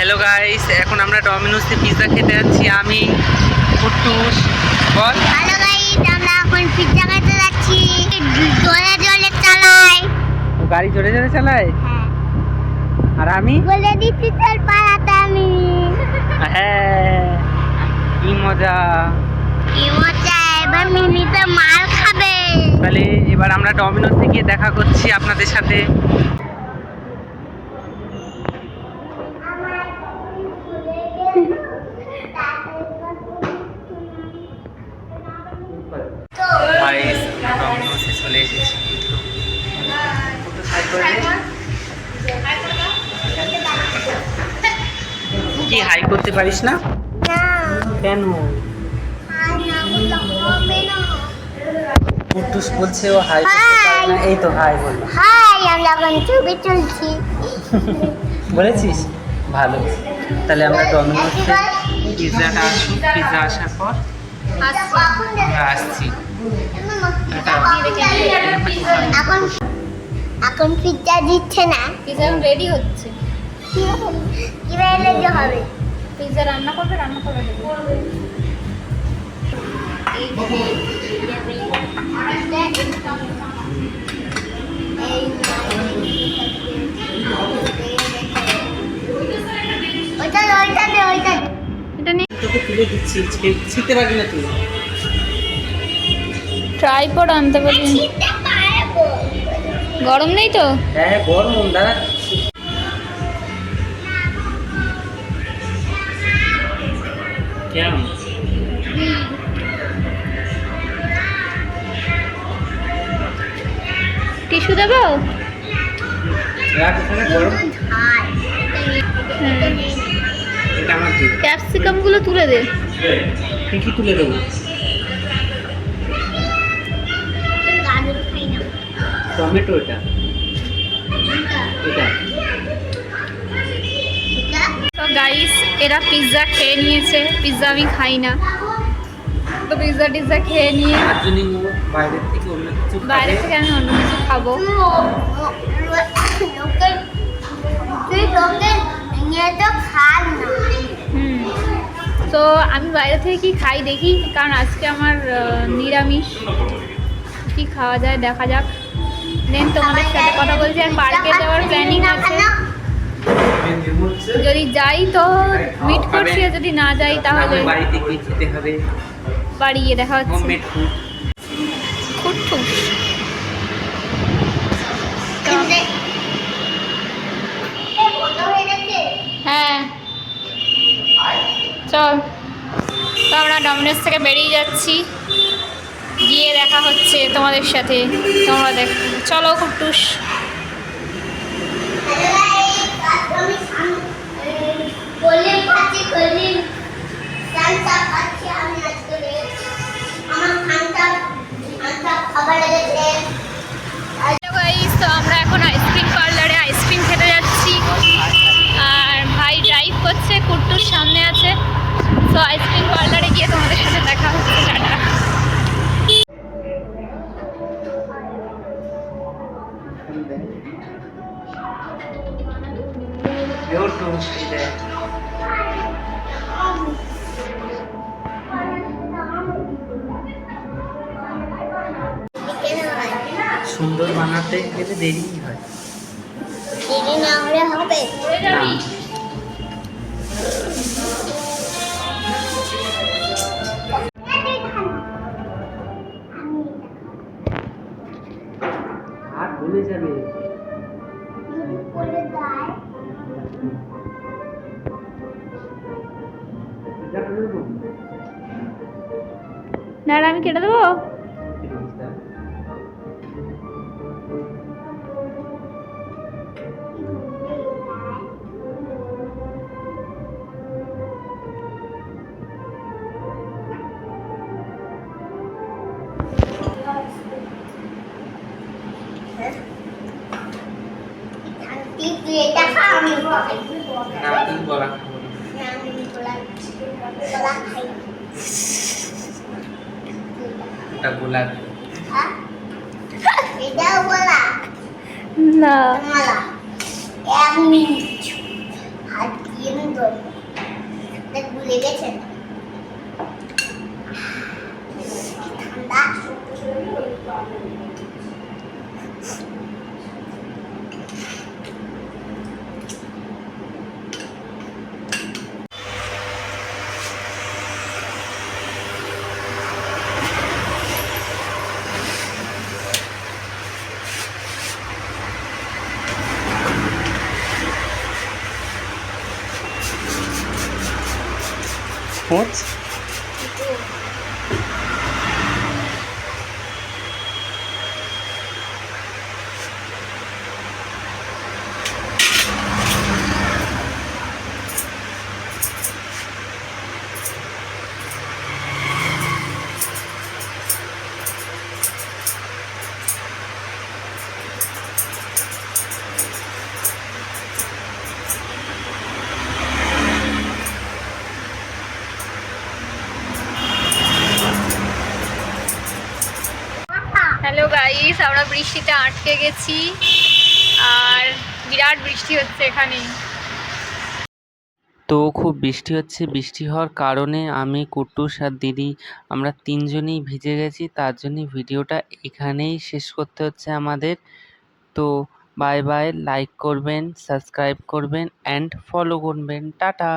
Hello guys, এখন আমরা ডমিনোসে pizza খেতে যাচ্ছি। আমি কুট্টুস বল। হ্যালো গাইস, আমরা এখন পিৎজা খেতে যাচ্ছি। জোরে জোরে চালাই। ও গাড়ি জোরে জোরে চালায়। হ্যাঁ। আর আমি বলে দিচ্ছি চল পালাতে আমি। হ্যাঁ, কি মজা। কি মজা, এবার মিমি তো মার খাবে। তাহলে এবার আমরা ডমিনোসে গিয়ে দেখা করছি আপনাদের সাথে। গাইস, ডমিনোসে চলে এসেছি। কি হাই করতে পারিস না? না, কেন? না বললে হবে না। কুট্টুস বলছে ও হাই করতে পারে না। এই তো হাই বললো। হাই, আমরা এখন ছবি তুলছি। বলেছিস? ভালো। তাহলে আমরা ডমিনোসে পিৎজাটা আসুক, পিৎজা আসার পর আমরা আসছি। এখন এখন পিৎজা দিচ্ছে না। পিৎজা রেডি হচ্ছে। কিভাবে রেডি হবে? পিৎজা রান্না করবে ওইটা ওইটা এটা নিয়ে তোকে তুলে দিচ্ছি, ছিঁড়তে পারবি না তুই। ট্রাইপড আনতে পারি। গরম নেই তো? হ্যাঁ গরম, দাঁড়া। কেমন? টিস্যু দেবো? রাখ ওখানে, গরম। এটা আমার দিক। ক্যাপসিকাম গুলো তুলে দে। কি তুলে দেবো? টমেটো, এটা এটা তো গাইস, এরা পিৎজা খেয়ে নিয়েছে। পিৎজা আমি খাই না, তো পিৎজা টিৎজা খেয়ে নিয়ে তার জন্য ও বাইরের থেকে অন্য কিছু বাইরে খাবে। থেকে আমি অন্য কিছু খাবো। তো আমি বাইরে থেকে কি খাই দেখি, কারণ আজকে আমার নিরামিষ। কি খাওয়া যায় দেখা যাক। দেন তোমাদের সাথে কথা বলছি। আর পার্কে যাওয়ার প্ল্যানিং আছে। যদি যাই তো মিট করছি, আর যদি না যাই তাহলে বাড়িতে গিয়ে খেতে হবে। বাড়ি গিয়ে দেখা হচ্ছে। Homemade food. কুট্টুস হ্যাঁ, চল। তো আমরা ডমিনোস থেকে বেরিয়ে যাচ্ছি, গিয়ে দেখা হচ্ছে তোমাদের সাথে। তোমরা দেখ, চলো কুট্টুস। তো আমরা এখন আইসক্রিম পার্লারে আইসক্রিম খেতে যাচ্ছি। আর ভাই ড্রাইভ করছে, কুট্টুর সামনে আছে। তো আইসক্রিম পার্লারে গিয়ে তোমাদের সাথে দেখা হচ্ছে। টাটা। সুন্দর বানাতে গেলে দেরি হয়। হবে না। আর ভুলে যাবে। দাঁড়া, আমি কেটে দেবো। এটা খাও আমি না, তুমি বলা খাবো না। আমি গোলা খাই। ওটা গোলাপ। হ্যাঁ, এটাও গোলা। না, কমলা 1 মিনিট হাত দিয়ে বিরিয়ানি দরকার দেখ ভুলে গেছেন ঠান্ডা What? হ্যালো গাইস, আমরা বৃষ্টিতে আটকে গেছি আর বিরাট বৃষ্টি হচ্ছে এখানে। তো খুব বৃষ্টি হচ্ছে, বৃষ্টি হওয়ার কারণে আমি কুট্টুস আর দিদি আমরা তিনজনেই ভিজে গেছি, তার জন্যই ভিডিওটা এখানেই শেষ করতে হচ্ছে আমাদের। তো বাই বাই, লাইক করবেন, সাবস্ক্রাইব করবেন অ্যান্ড ফলো করবেন, টাটা।